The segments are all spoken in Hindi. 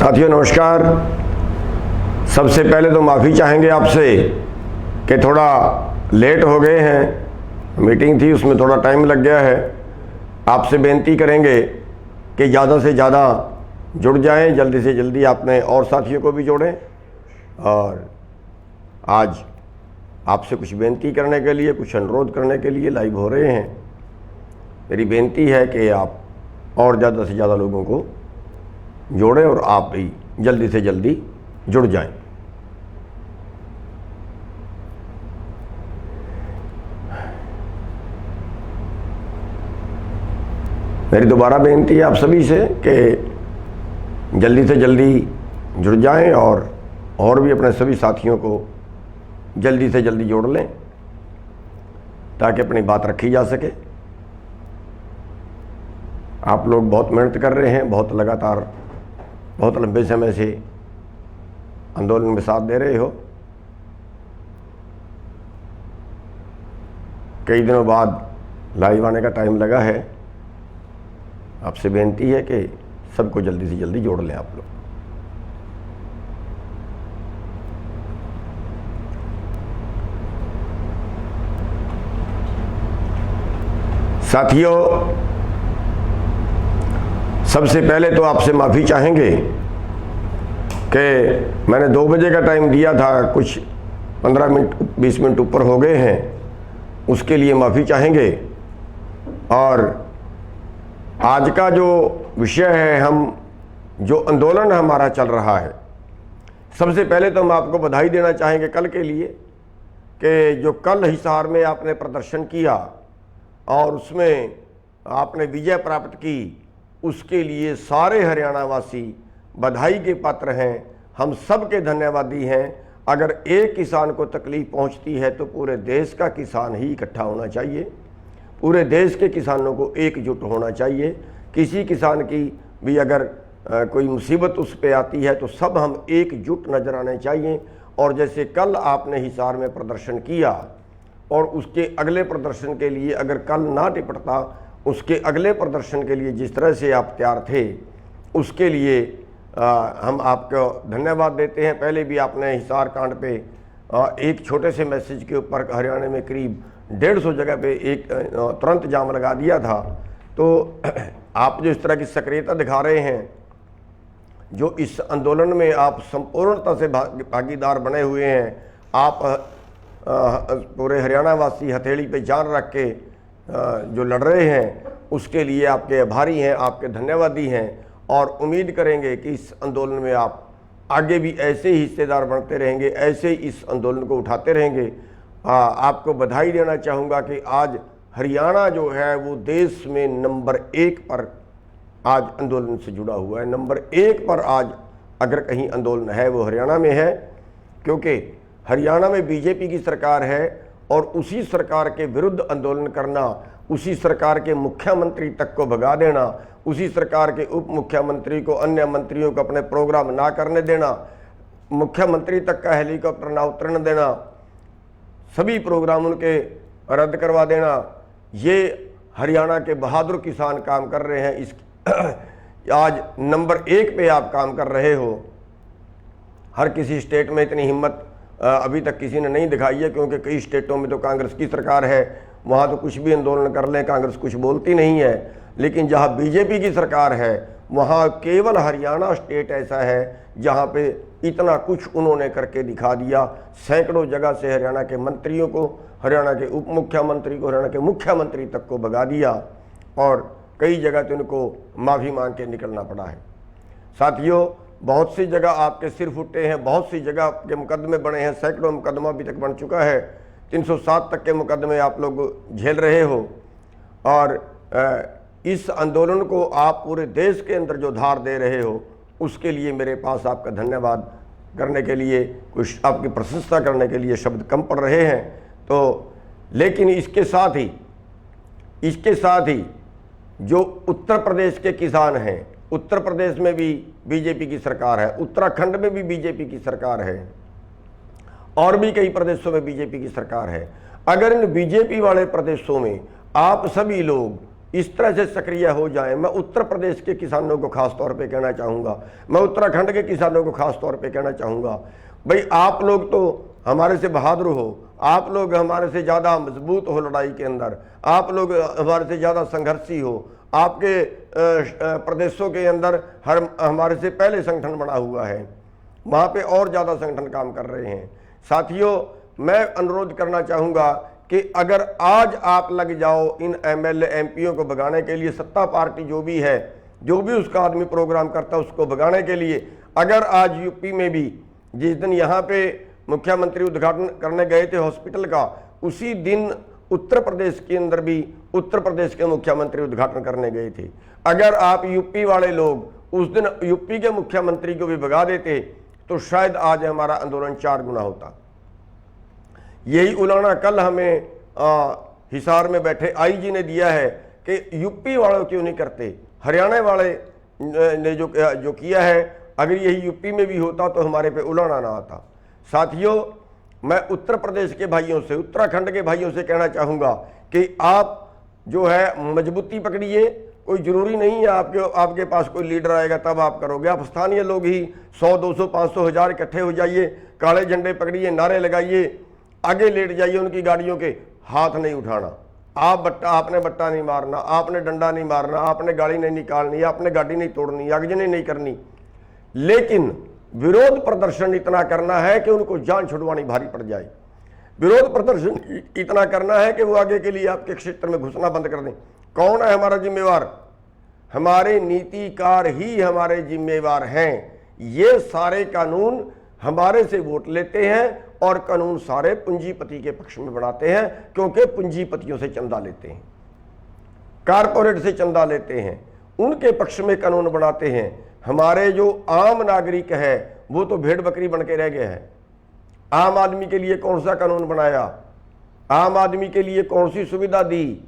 साथियों नमस्कार। सबसे पहले तो माफ़ी चाहेंगे आपसे कि थोड़ा लेट हो गए हैं। मीटिंग थी, उसमें थोड़ा टाइम लग गया है। आपसे बेनती करेंगे कि ज़्यादा से ज़्यादा जुड़ जाएं, जल्दी से जल्दी अपने और साथियों को भी जोड़ें। और आज आपसे कुछ बेनती करने के लिए, कुछ अनुरोध करने के लिए लाइव हो रहे हैं। मेरी बेनती है कि आप और ज़्यादा से ज़्यादा लोगों को जोड़ें और आप भी जल्दी से जल्दी जुड़ जाएं। मेरी दोबारा बेनती है आप सभी से कि जल्दी से जल्दी जुड़ जाएं और भी अपने सभी साथियों को जल्दी से जल्दी जोड़ लें ताकि अपनी बात रखी जा सके। आप लोग बहुत मेहनत कर रहे हैं, बहुत लगातार बहुत लंबे समय से आंदोलन में साथ दे रहे हो। कई दिनों बाद लाइव आने का टाइम लगा है। आपसे बेनती है कि सबको जल्दी से जल्दी जोड़ लें आप लोग। साथियों, सबसे पहले तो आपसे माफ़ी चाहेंगे कि मैंने 2 बजे का टाइम दिया था, कुछ 15 मिनट 20 मिनट ऊपर हो गए हैं, उसके लिए माफ़ी चाहेंगे। और आज का जो विषय है, हम जो आंदोलन हमारा चल रहा है, सबसे पहले तो हम आपको बधाई देना चाहेंगे कल के लिए कि जो कल हिसार में आपने प्रदर्शन किया और उसमें आपने विजय प्राप्त की, उसके लिए सारे हरियाणा वासी बधाई के पात्र हैं। हम सब के धन्यवादी हैं। अगर एक किसान को तकलीफ पहुंचती है तो पूरे देश का किसान ही इकट्ठा होना चाहिए। पूरे देश के किसानों को एकजुट होना चाहिए। किसी किसान की भी अगर कोई मुसीबत उस पे आती है तो सब हम एकजुट नजर आने चाहिए। और जैसे कल आपने हिसार में प्रदर्शन किया और उसके अगले प्रदर्शन के लिए अगर कल ना निपटता, उसके अगले प्रदर्शन के लिए जिस तरह से आप तैयार थे, उसके लिए हम आपको धन्यवाद देते हैं। पहले भी आपने हिसार कांड पे एक छोटे से मैसेज के ऊपर हरियाणा में करीब 150 जगह पे एक तुरंत जाम लगा दिया था। तो आप जो इस तरह की सक्रियता दिखा रहे हैं, जो इस आंदोलन में आप संपूर्णता से भागीदार बने हुए हैं, आप पूरे हरियाणा वासी हथेली पे जान रख के जो लड़ रहे हैं, उसके लिए आपके आभारी हैं, आपके धन्यवादी हैं। और उम्मीद करेंगे कि इस आंदोलन में आप आगे भी ऐसे ही हिस्सेदार बनते रहेंगे, ऐसे ही इस आंदोलन को उठाते रहेंगे। आपको बधाई देना चाहूँगा कि आज हरियाणा जो है वो देश में नंबर 1 पर आज आंदोलन से जुड़ा हुआ है। नंबर 1 पर आज अगर कहीं आंदोलन है वो हरियाणा में है, क्योंकि हरियाणा में बीजेपी की सरकार है और उसी सरकार के विरुद्ध आंदोलन करना, उसी सरकार के मुख्यमंत्री तक को भगा देना, उसी सरकार के उप मुख्यमंत्री को, अन्य मंत्रियों को अपने प्रोग्राम ना करने देना, मुख्यमंत्री तक का हेलीकॉप्टर ना उतरने देना, सभी प्रोग्राम उनके रद्द करवा देना, ये हरियाणा के बहादुर किसान काम कर रहे हैं। इस आज नंबर 1 पे आप काम कर रहे हो। हर किसी स्टेट में इतनी हिम्मत अभी तक किसी ने नहीं दिखाई है, क्योंकि कई स्टेटों में तो कांग्रेस की सरकार है, वहाँ तो कुछ भी आंदोलन कर लें, कांग्रेस कुछ बोलती नहीं है। लेकिन जहाँ बीजेपी की सरकार है, वहाँ केवल हरियाणा स्टेट ऐसा है जहाँ पे इतना कुछ उन्होंने करके दिखा दिया। सैकड़ों जगह से हरियाणा के मंत्रियों को, हरियाणा के उप मुख्यमंत्री को, हरियाणा के मुख्यमंत्री तक को भगा दिया और कई जगह तो उनको माफ़ी मांग के निकलना पड़ा है। साथियों, बहुत सी जगह आपके सिर फुटे हैं, बहुत सी जगह के मुकदमे बने हैं, सैकड़ों मुकदमा अभी तक बन चुका है। 307 तक के मुकदमे आप लोग झेल रहे हो। और इस आंदोलन को आप पूरे देश के अंदर जो धार दे रहे हो, उसके लिए मेरे पास आपका धन्यवाद करने के लिए, कुछ आपकी प्रशंसा करने के लिए शब्द कम पड़ रहे हैं। तो लेकिन इसके साथ ही जो उत्तर प्रदेश के किसान हैं, उत्तर प्रदेश में भी बीजेपी की सरकार है, उत्तराखंड में भी बीजेपी की सरकार है, और भी कई प्रदेशों में बीजेपी की सरकार है। अगर इन बीजेपी वाले प्रदेशों में आप सभी लोग इस तरह से सक्रिय हो जाएं। मैं उत्तर प्रदेश के किसानों को खास तौर पे कहना चाहूँगा, मैं उत्तराखंड के किसानों को खास तौर पे कहना चाहूँगा, भाई आप लोग तो हमारे से बहादुर हो, आप लोग हमारे से ज़्यादा मजबूत हो लड़ाई के अंदर, आप लोग हमारे से ज़्यादा संघर्षी हो, आपके प्रदेशों के अंदर हमारे से पहले संगठन बना हुआ है, वहाँ पे और ज़्यादा संगठन काम कर रहे हैं। साथियों, मैं अनुरोध करना चाहूँगा कि अगर आज आप लग जाओ इन एमएलए एमपीओ को भगाने के लिए, सत्ता पार्टी जो भी है, जो भी उसका आदमी प्रोग्राम करता है उसको भगाने के लिए, अगर आज यूपी में भी जिस दिन यहाँ पे मुख्यमंत्री उद्घाटन करने गए थे हॉस्पिटल का, उसी दिन उत्तर प्रदेश के अंदर भी उत्तर प्रदेश के मुख्यमंत्री उद्घाटन करने गए थे। अगर आप यूपी वाले लोग उस दिन यूपी के मुख्यमंत्री को भी भगा देते तो शायद आज हमारा आंदोलन 4 गुना होता। यही उलाना कल हमें हिसार में बैठे आईजी ने दिया है कि यूपी वालों क्यों नहीं करते, हरियाणा वाले ने जो किया है, अगर यही यूपी में भी होता तो हमारे पे उलाना ना आता। साथियों, मैं उत्तर प्रदेश के भाइयों से, उत्तराखंड के भाइयों से कहना चाहूँगा कि आप जो है मजबूती पकड़िए। कोई ज़रूरी नहीं है आपके पास कोई लीडर आएगा तब आप करोगे। आप स्थानीय लोग ही 100, 200, 500, 1000 इकट्ठे हो जाइए, काले झंडे पकड़िए, नारे लगाइए, आगे लेट जाइए उनकी गाड़ियों के, हाथ नहीं उठाना। आपने बट्टा नहीं मारना, आपने डंडा नहीं मारना, आपने गाड़ी नहीं निकालनी, आपने गाड़ी नहीं तोड़नी, आगजनी नहीं करनी, लेकिन विरोध प्रदर्शन इतना करना है कि उनको जान छुड़वानी भारी पड़ जाए। विरोध प्रदर्शन इतना करना है कि वो आगे के लिए आपके क्षेत्र में घुसना बंद कर दें। कौन है हमारा जिम्मेवार? हमारे नीतिकार ही हमारे जिम्मेवार हैं। ये सारे कानून हमारे से वोट लेते हैं और कानून सारे पूंजीपति के पक्ष में बनाते हैं, क्योंकि पूंजीपतियों से चंदा लेते हैं, कारपोरेट से चंदा लेते हैं, उनके पक्ष में कानून बनाते हैं। हमारे जो आम नागरिक है वो तो भेड़ बकरी बन के रह गए हैं। आम आदमी के लिए कौन सा कानून बनाया, आम आदमी के लिए कौन सी सुविधा दी?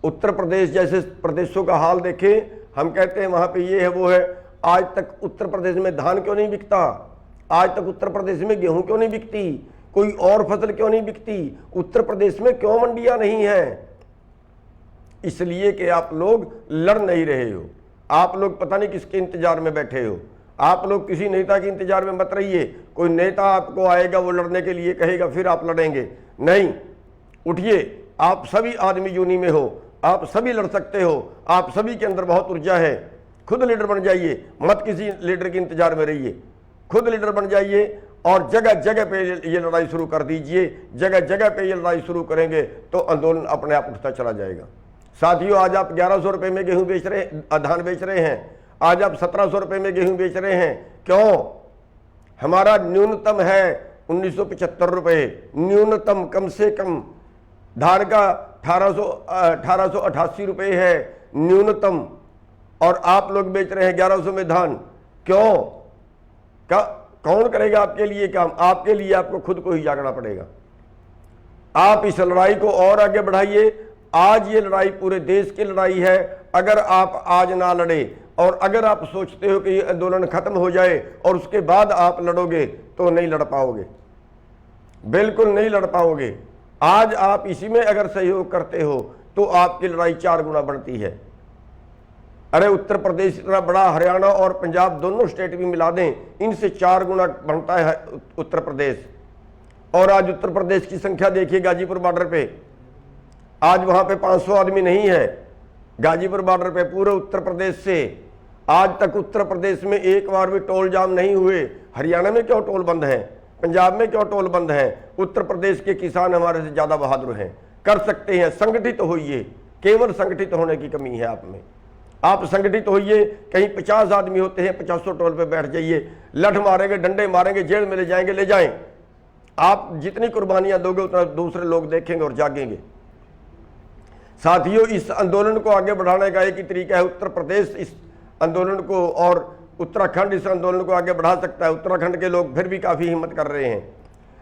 उत्तर प्रदेश जैसे प्रदेशों का हाल देखें, हम कहते हैं वहाँ पे ये है वो है, आज तक उत्तर प्रदेश में धान क्यों नहीं बिकता? आज तक उत्तर प्रदेश में गेहूं क्यों नहीं बिकती? कोई और फसल क्यों नहीं बिकती? उत्तर प्रदेश में क्यों मंडियां नहीं हैं? इसलिए कि आप लोग लड़ नहीं रहे हो। आप लोग पता नहीं किसके इंतजार में बैठे हो। आप लोग किसी नेता के इंतजार में मत रहिए। कोई नेता आपको आएगा, वो लड़ने के लिए कहेगा, फिर आप लड़ेंगे। नहीं, उठिए, आप सभी आदमी यूनी में हो, आप सभी लड़ सकते हो, आप सभी के अंदर बहुत ऊर्जा है। खुद लीडर बन जाइए, मत किसी लीडर के इंतजार में रहिए, खुद लीडर बन जाइए और जगह जगह पे ये लड़ाई शुरू कर दीजिए। जगह जगह पे ये लड़ाई शुरू करेंगे तो आंदोलन अपने आप उठता चला जाएगा। साथियों, आज आप 1100 रुपये में गेहूं बेच रहे, धान बेच रहे हैं, आज आप 1700 रुपये में गेहूं बेच रहे हैं। क्यों? हमारा न्यूनतम है 1975 रुपये, न्यूनतम, कम से कम। धान का 1888 रुपये है न्यूनतम, और आप लोग बेच रहे हैं 1100 में धान। क्यों? कौन करेगा आपके लिए काम? आपके लिए आपको खुद को ही जागना पड़ेगा। आप इस लड़ाई को और आगे बढ़ाइए। आज ये लड़ाई पूरे देश की लड़ाई है। अगर आप आज ना लड़े और अगर आप सोचते हो कि ये आंदोलन खत्म हो जाए और उसके बाद आप लड़ोगे तो नहीं लड़ पाओगे, बिल्कुल नहीं लड़ पाओगे। आज आप इसी में अगर सहयोग करते हो तो आपकी लड़ाई 4 गुना बढ़ती है। अरे उत्तर प्रदेश इतना बड़ा, हरियाणा और पंजाब दोनों स्टेट भी मिला दें, इनसे 4 गुना बनता है उत्तर प्रदेश। और आज उत्तर प्रदेश की संख्या देखिए, गाजीपुर बॉर्डर पे आज वहां पे 500 आदमी नहीं है। गाजीपुर बॉर्डर पे पूरे उत्तर प्रदेश से आज तक उत्तर प्रदेश में एक बार भी टोल जाम नहीं हुए। हरियाणा में क्यों टोल बंद है? पंजाब में क्यों टोल बंद है? उत्तर प्रदेश के किसान हमारे से ज्यादा बहादुर हैं, कर सकते हैं। संगठित होइए, केवल संगठित होने की कमी है आप में। आप संगठित होइए। कहीं 50 आदमी होते हैं, 50 टोल पे बैठ जाइए, लठ मारेंगे, डंडे मारेंगे, जेल में ले जाएंगे, ले जाएं। आप जितनी कुर्बानियां दोगे उतना दूसरे लोग देखेंगे और जागेंगे। साथियों, इस आंदोलन को आगे बढ़ाने का एक ही तरीका है। उत्तर प्रदेश इस आंदोलन को और उत्तराखंड इस आंदोलन को आगे बढ़ा सकता है। उत्तराखंड के लोग फिर भी काफ़ी हिम्मत कर रहे हैं,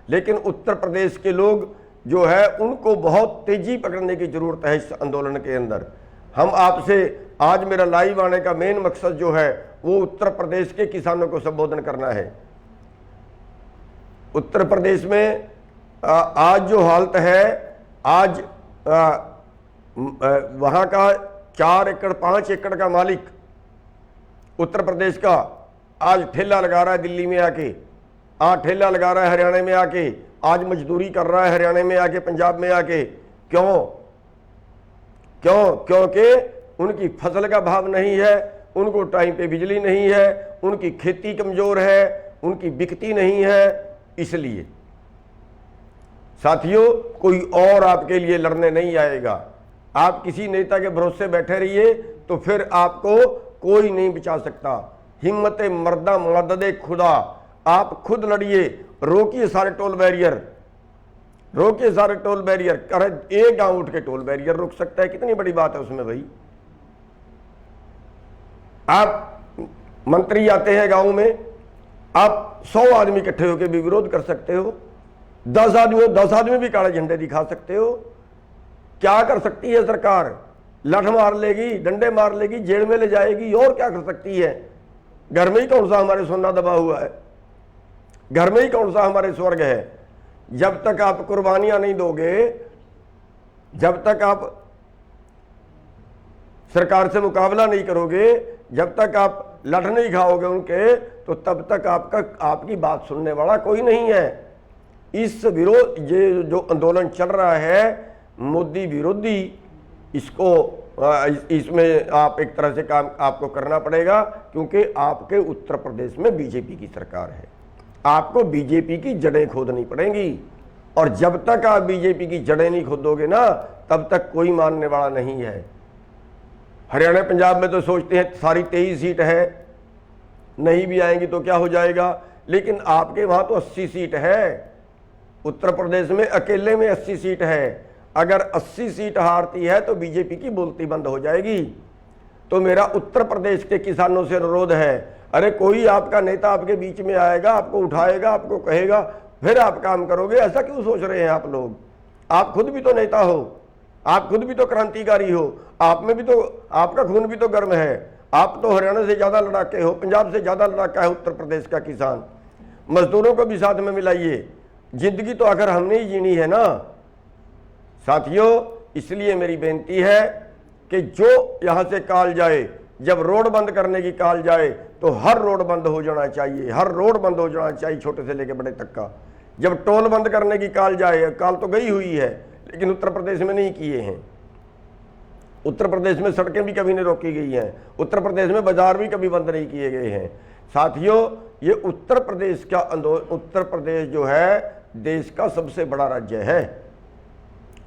लेकिन उत्तर प्रदेश के लोग जो है उनको बहुत तेजी पकड़ने की जरूरत है इस आंदोलन के अंदर। हम आपसे आज मेरा लाइव आने का मेन मकसद जो है वो उत्तर प्रदेश के किसानों को संबोधन करना है। उत्तर प्रदेश में आज जो हालत है, आज वहाँ का 4 एकड़ 5 एकड़ का मालिक उत्तर प्रदेश का आज ठेला लगा रहा है दिल्ली में आके, आज ठेला लगा रहा है हरियाणा में आके, आज मजदूरी कर रहा है हरियाणा में आके, पंजाब में आके। क्यों? क्योंकि उनकी फसल का भाव नहीं है, उनको टाइम पे बिजली नहीं है, उनकी खेती कमजोर है, उनकी बिकती नहीं है। इसलिए साथियों, कोई और आपके लिए लड़ने नहीं आएगा। आप किसी नेता के भरोसे बैठे रहिए तो फिर आपको कोई नहीं बचा सकता। हिम्मत मर्दा मदद खुदा, आप खुद लड़िए, रोकिए सारे टोल बैरियर, रोकिए सारे टोल बैरियर। कर एक गांव उठ के टोल बैरियर रोक सकता है, कितनी बड़ी बात है उसमें भाई। आप मंत्री आते हैं गांव में, आप 100 आदमी इकट्ठे होकर भी विरोध कर सकते हो, 10 आदमी भी काले झंडे दिखा सकते हो। क्या कर सकती है सरकार? लठ मार लेगी, डंडे मार लेगी, जेल में ले जाएगी, और क्या कर सकती है? घर में ही कौन सा हमारे सोना दबा हुआ है? घर में ही कौन सा हमारे स्वर्ग है? जब तक आप कुर्बानियां नहीं दोगे, जब तक आप सरकार से मुकाबला नहीं करोगे, जब तक आप लठ नहीं खाओगे उनके, तो तब तक आपकी बात सुनने वाला कोई नहीं है। इस विरोध, ये जो आंदोलन चल रहा है मोदी विरोधी, इसमें आप एक तरह से काम आपको करना पड़ेगा, क्योंकि आपके उत्तर प्रदेश में बीजेपी की सरकार है। आपको बीजेपी की जड़ें खोदनी पड़ेंगी, और जब तक आप बीजेपी की जड़ें नहीं खोदोगे ना, तब तक कोई मानने वाला नहीं है। हरियाणा पंजाब में तो सोचते हैं सारी 23 सीट है, नहीं भी आएंगी तो क्या हो जाएगा, लेकिन आपके वहां तो 80 सीट है। उत्तर प्रदेश में अकेले में 80 सीट है। अगर 80 सीट हारती है तो बीजेपी की बोलती बंद हो जाएगी। तो मेरा उत्तर प्रदेश के किसानों से अनुरोध है, अरे कोई आपका नेता आपके बीच में आएगा, आपको उठाएगा, आपको कहेगा, फिर आप काम करोगे। ऐसा क्यों सोच रहे हैं आप लोग? आप खुद भी तो नेता हो, आप खुद भी तो क्रांतिकारी हो, आप में भी तो, आपका खून भी तो गर्म है। आप तो हरियाणा से ज्यादा लड़ाके हो, पंजाब से ज्यादा लड़ाका है उत्तर प्रदेश का किसान। मजदूरों को भी साथ में मिलाइए, जिंदगी तो आखिर हमने ही जीनी है ना साथियों। इसलिए मेरी बेनती है कि जो यहां से कॉल जाए, जब रोड बंद करने की कॉल जाए तो हर रोड बंद हो जाना चाहिए, हर रोड बंद हो जाना चाहिए, छोटे से लेकर बड़े तक का। जब टोल बंद करने की कॉल जाए, कॉल तो गई हुई है, लेकिन उत्तर प्रदेश में नहीं किए हैं। उत्तर प्रदेश में सड़कें भी कभी नहीं रोकी गई हैं, उत्तर प्रदेश में बाजार भी कभी बंद नहीं किए गए हैं। साथियों, ये उत्तर प्रदेश का आंदोलन, उत्तर प्रदेश जो है देश का सबसे बड़ा राज्य है।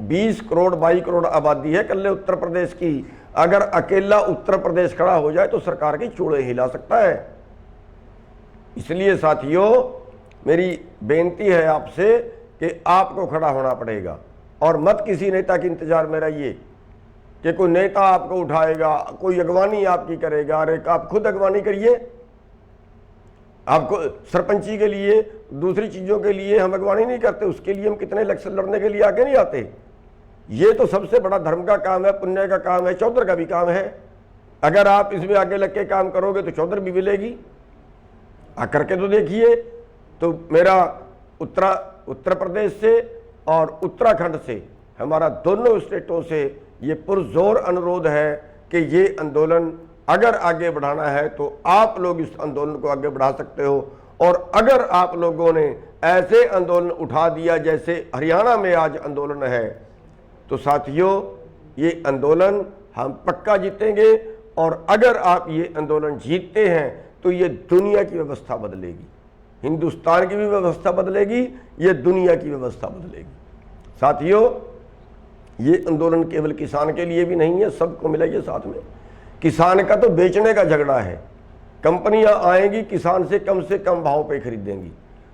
20 करोड़ 22 करोड़ आबादी है कल्ले उत्तर प्रदेश की। अगर अकेला उत्तर प्रदेश खड़ा हो जाए तो सरकार की चूड़े हिला सकता है। इसलिए साथियों, मेरी बेनती है आपसे कि आपको खड़ा होना पड़ेगा, और मत किसी नेता के इंतजार में रहिए कि कोई नेता आपको उठाएगा, कोई अगवानी आपकी करेगा। अरे आप खुद अगवानी करिए। आपको सरपंची के लिए, दूसरी चीजों के लिए हम अगवानी नहीं करते, उसके लिए हम कितने इलेक्शन लड़ने के लिए आगे नहीं आते। ये तो सबसे बड़ा धर्म का काम है, पुण्य का काम है, चौधर का भी काम है। अगर आप इसमें आगे लग के काम करोगे तो चौधर भी मिलेगी। करके तो देखिए। तो मेरा उत्तर प्रदेश से और उत्तराखंड से, हमारा दोनों स्टेटों से ये पुरजोर अनुरोध है कि ये आंदोलन अगर आगे बढ़ाना है तो आप लोग इस आंदोलन को आगे बढ़ा सकते हो। और अगर आप लोगों ने ऐसे आंदोलन उठा दिया जैसे हरियाणा में आज आंदोलन है, तो साथियों ये आंदोलन हम पक्का जीतेंगे। और अगर आप ये आंदोलन जीतते हैं तो ये दुनिया की व्यवस्था बदलेगी, हिंदुस्तान की भी व्यवस्था बदलेगी, ये दुनिया की व्यवस्था बदलेगी। साथियों, ये आंदोलन केवल किसान के लिए भी नहीं है, सबको मिलाइए साथ में। किसान का तो बेचने का झगड़ा है, कंपनियां आएंगी किसान से कम भाव पे खरीदेंगी,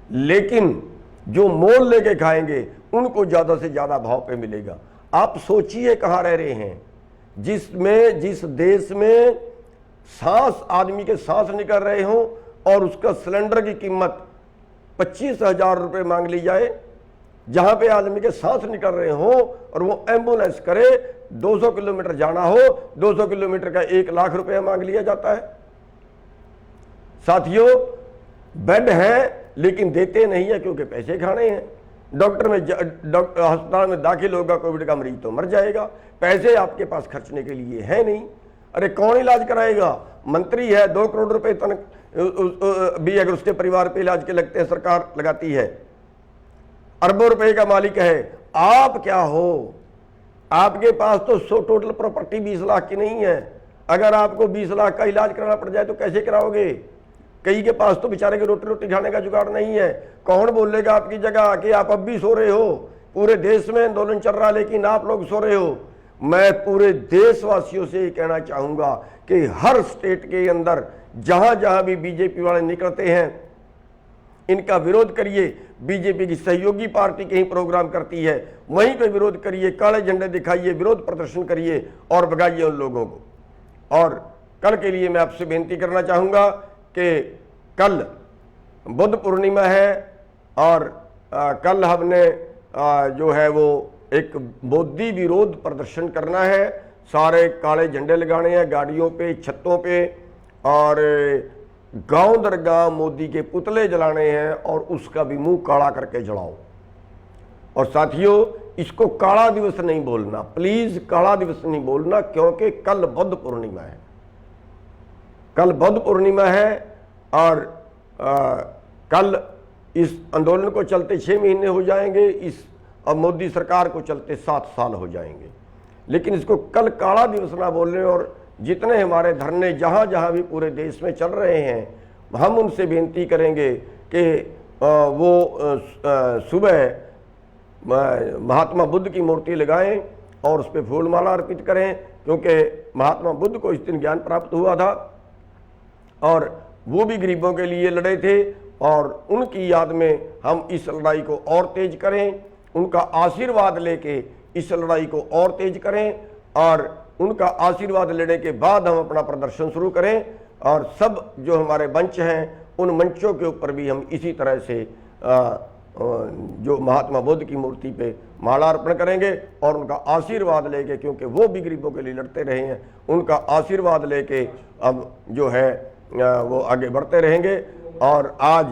लेकिन जो मोल लेके खाएंगे उनको ज्यादा से ज्यादा भाव पे मिलेगा। आप सोचिए कहां रह रहे हैं, जिस देश में सांस, आदमी के सांस निकल रहे हों और उसका सिलेंडर की कीमत 25,000 रुपये मांग ली जाए, जहां पे आदमी के सांस निकल रहे हों और वो एम्बुलेंस करे, 200 किलोमीटर जाना हो, 200 किलोमीटर का 1 लाख रुपया मांग लिया जाता है। साथियों, बेड है लेकिन देते नहीं है क्योंकि पैसे खाने हैं। डॉक्टर अस्पताल में दाखिल होगा, कोविड का मरीज तो मर जाएगा, पैसे आपके पास खर्चने के लिए है नहीं। अरे कौन इलाज कराएगा? मंत्री है, 2 करोड़ रुपए भी अगर उसके परिवार पे इलाज के लगते हैं सरकार लगाती है, अरबों रुपए का मालिक है। आप क्या हो? आपके पास तो टोटल प्रॉपर्टी 20 लाख की नहीं है। अगर आपको 20 लाख का इलाज कराना पड़ जाए तो कैसे कराओगे? कई के पास तो बेचारे के रोटी रोटी खाने का जुगाड़ नहीं है। कौन बोलेगा आपकी जगह कि आप अब भी सो रहे हो? पूरे देश में आंदोलन चल रहा है लेकिन आप लोग सो रहे हो। मैं पूरे देशवासियों से ये कहना चाहूंगा कि हर स्टेट के अंदर जहां जहां भी बीजेपी वाले निकलते हैं, इनका विरोध करिए। बीजेपी की सहयोगी पार्टी कहीं प्रोग्राम करती है, वहीं पे विरोध करिए, काले झंडे दिखाइए, विरोध प्रदर्शन करिए और भगाइए उन लोगों को। और कल के लिए मैं आपसे बेनती करना चाहूंगा कि कल बुद्ध पूर्णिमा है और कल हमने जो है वो एक मोदी विरोध प्रदर्शन करना है। सारे काले झंडे लगाने हैं गाड़ियों पे, छतों पे, और गांव दर गांव मोदी के पुतले जलाने हैं और उसका भी मुंह काला करके जलाओ। और साथियों, इसको काला दिवस नहीं बोलना, प्लीज काला दिवस नहीं बोलना, क्योंकि कल बुद्ध पूर्णिमा है। कल बुद्ध पूर्णिमा है और कल इस आंदोलन को चलते 6 महीने हो जाएंगे, इस और मोदी सरकार को चलते 7 साल हो जाएंगे। लेकिन इसको कल काला दिवस ना बोलने, और जितने हमारे धरने जहाँ जहाँ भी पूरे देश में चल रहे हैं, हम उनसे बेनती करेंगे कि वो सुबह महात्मा बुद्ध की मूर्ति लगाएं और उस पर फूलमाला अर्पित करें, क्योंकि महात्मा बुद्ध को इस दिन ज्ञान प्राप्त हुआ था और वो भी गरीबों के लिए लड़े थे। और उनकी याद में हम इस लड़ाई को और तेज करें, उनका आशीर्वाद लेके इस लड़ाई को और तेज करें, और उनका आशीर्वाद लेने के बाद हम अपना प्रदर्शन शुरू करें। और सब जो हमारे मंच हैं, उन मंचों के ऊपर भी हम इसी तरह से जो महात्मा बुद्ध की मूर्ति पे माला अर्पण करेंगे और उनका आशीर्वाद लेके, क्योंकि वो भी गरीबों के लिए लड़ते रहे हैं, उनका आशीर्वाद लेके अब जो है वो आगे बढ़ते रहेंगे। और आज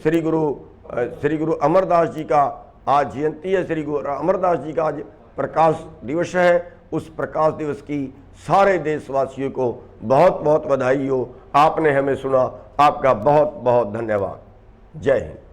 श्री गुरु अमरदास जी का आज जयंती है। श्री गुरु अमरदास जी का आज प्रकाश दिवस है। उस प्रकाश दिवस की सारे देशवासियों को बहुत बहुत बधाई हो। आपने हमें सुना, आपका बहुत बहुत धन्यवाद। जय हिंद।